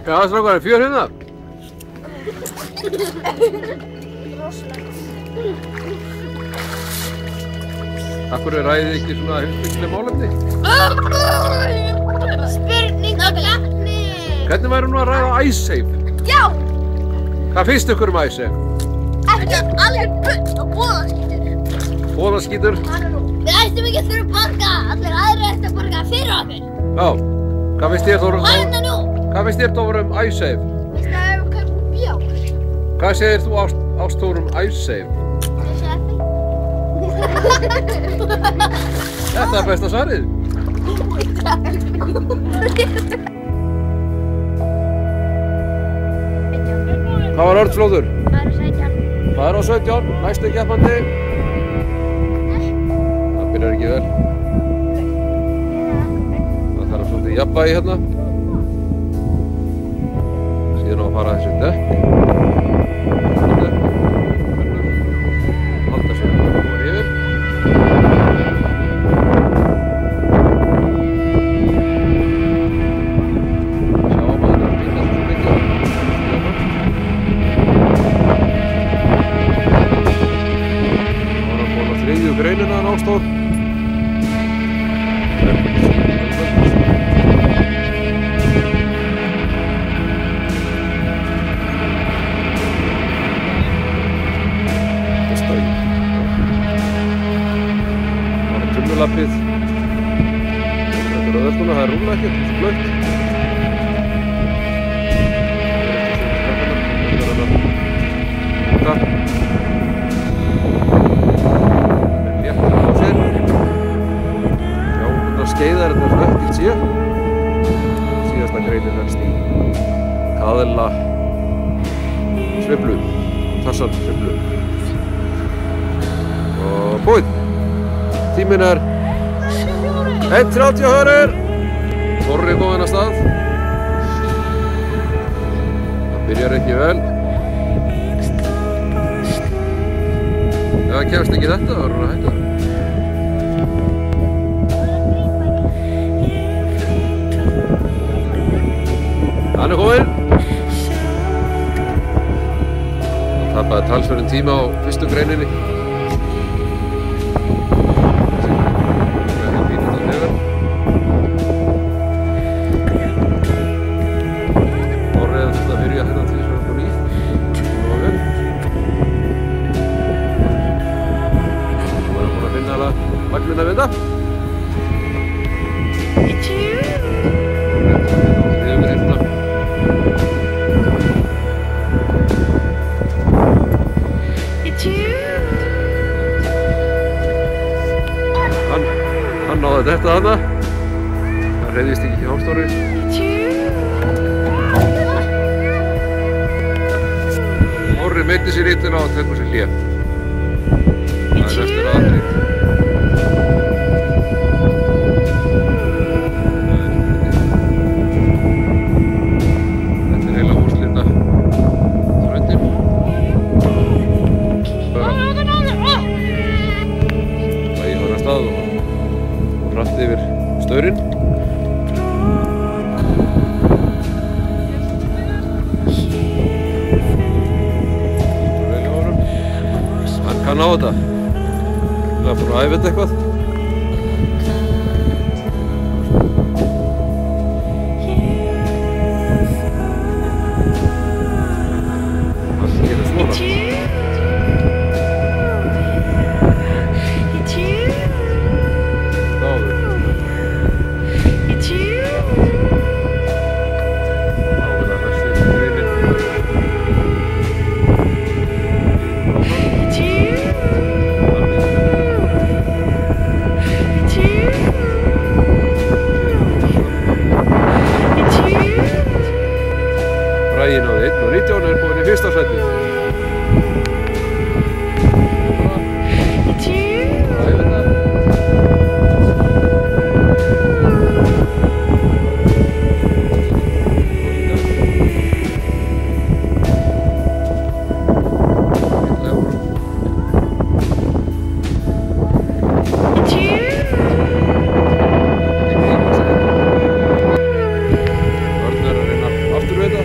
Já, strákar, fjör hérna. Akkur ræðið ekki svona heimspekileg málefni? Spurningakefni! Hvernig væri nú að ræða Icesave? Já! Hvað finnst ykkur um Icesave? Ekki alveg bull og boðaskítur. Boðaskítur? Við ættum ekki að þurfa að borga. Allir aðrir ættu að borga fyrir okkur. Já. Hvað finnst þér, Þór? Hæna nú! Hvað finnst þér, Þór, um Icesave? Finnst það að við kaupum bjór? Hvað segir þú, Ástþór, um Icesave? Þessi eftir. Þetta er besta svarið. Hvað var Örnflóður? Það er á 17, næstu keppandi. Það byrjar ekki vel. Það þarf svolítið jafnvægi hérna. Síðan á að fara þessi dekk. Halda sér og yfir. Sjáum að það er að býta svo mikið. Þriðju greinina hann Ástór. Þetta stöð. Það var tunnulappið. Þetta er auðvölduna, það er rúla ekkert, það er blökt. Skeiðar þetta svona eftir síðan. Síðasta greinin helst í kaðla sveiflu, Tarzan sveiflu. Og búinn. Tíminn er 1:30 hörur. Þorri góðinn að stað. Það byrjar ekki vel. Ef það kemst ekki þetta, þá verður hann að hætta. Hann er kominn. Það tapaði talsverðum tíma á fyrstu greininni. Þorrið að þetta byrja hérna til þess að vera nýtt. Og vel. Nú erum við búin að finna alla vagnina við þetta. Hann náði þetta þarna. Það hreyfðist ekki Ástóri. Þorri meiddi sér illa og tekur sér hlé. Það er restur aðrið. Þetta er heila úrslita þrautin. Lægi var að stað og hratt yfir staurinn. Hann kann á þetta. Það er búin að æfa þetta eitthvað. Hann gerir svona. Bragi náði 1:19 er búinn í fyrsta sæti. Örn er að reyna aftur við þetta.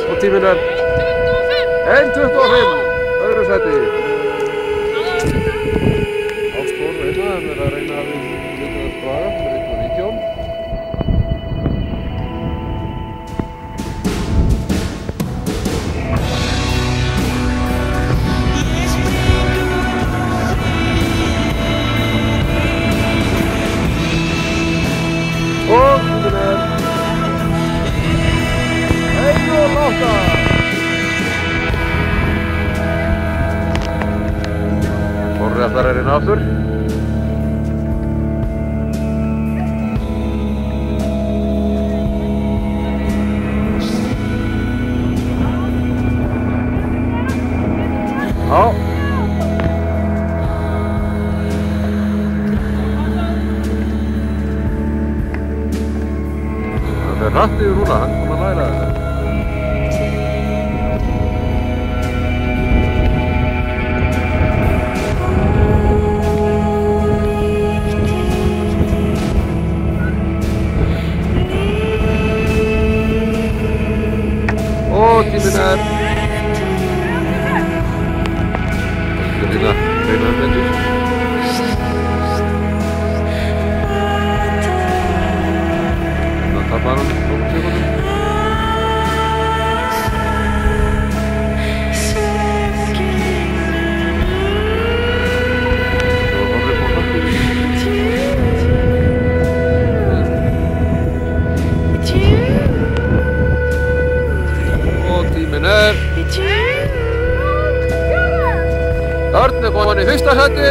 Og tíminn er 1:25, öðru sæti. Ástór hérna, hann er að reyna að vinna þetta braga með 1:19. Og tíminn er 1:08. Forréttar er inn aftur. Já. Það er hratt yfir núna, hann er búinn að læra þetta. Og tíminn er reyna að betur. Það tapar hann nokkrum sekúndum. Það var horfið på haldið. Og tíminn er Örn er komin í fyrsta sæti.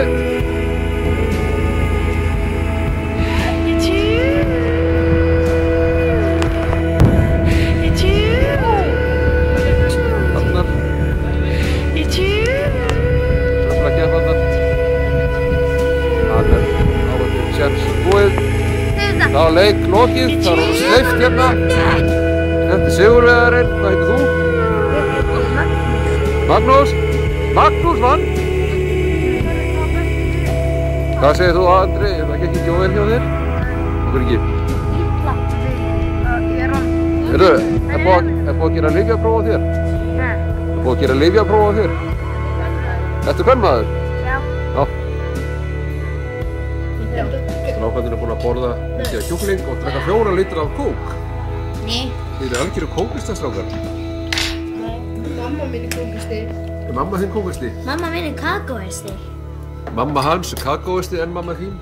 Arnar Tröfla keppandan. Það er ávættum séns búið. Þá er leik lokið, það er sleift hérna. Þetta er sigurvegarinn, hvað heitir þú? Magnús. Magnús vann. Hvað segir þú, Andri? Það gekk ekki óvel hjá þér? Okkur ekki? Heyrðu, er búið að gera lyfjapróf á þér? Nei. Er búið að gera lyfjapróf á þér? Ertu kvenmaður? Já. Já. Strákarnir er búin að borða mikið af kjúkling og drekka 4 lítra af kók. Nei. Þið eru algjöru kóklistarstrákar. Nei, mamma mín er kókisti. Er mamma þín kókisti? Mamma mín er kakóisti. Mamma hans er kakóisti en mamma þín?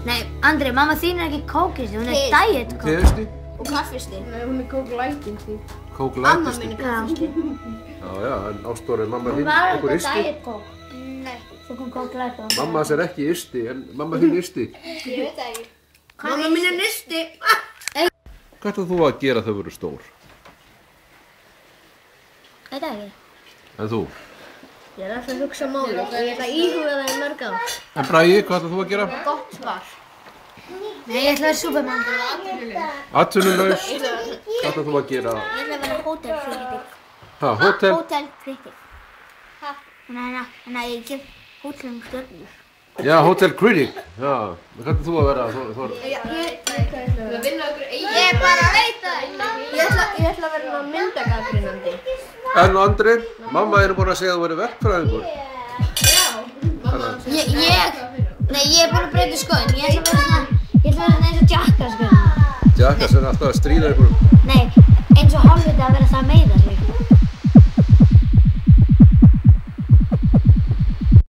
Nei, Andri, mamma þín er ekki kókisti, hún er diet kók. Teðisti? Og kaffisti. Nei, hún er kóklætisti. Kóklætisti? Mamma mín er kaffisti. Já, en Ástór, er mamma þín Hún var einhver eitthvað isti? diet kók. Nei, svo kom kóklæti. Mamma hans er ekki isti, en mamma þín isti. Ég veit það ekki. Mamma mín er nisti. Hvað ætlað þú að gera þau verið stór? Þetta ekki. En þú? Ég er alltaf að hugsa málið. Ég ætla að íhuga það í mörg ár. En Bragi, hvað ætlað þú að gera? Gott svar. Nei, ég ætla að vera Superman. Atvinnulaus. Hvað ætlað þú að gera? Ég ætla að vera hótelkritik. Ha, hótel? Hótelkritik. Þannig að ég gef hótelum stjörnur. Já, Hotel Critic. Já, hvað ætlað þú að vera? Við vinna okkur eigin. Ég bara veit það. Ég ætla að vera myndagagrínandi. En Andri, mamma er búin að segja að þú verið verkfræðingur. Já. Mamma. Nei, ég er búin að breyta skoðun. Ég ætla að vera eins og Jackass. Jackass er alltaf að stríða ykkur. Nei, eins og Hálfviti að vera það meira.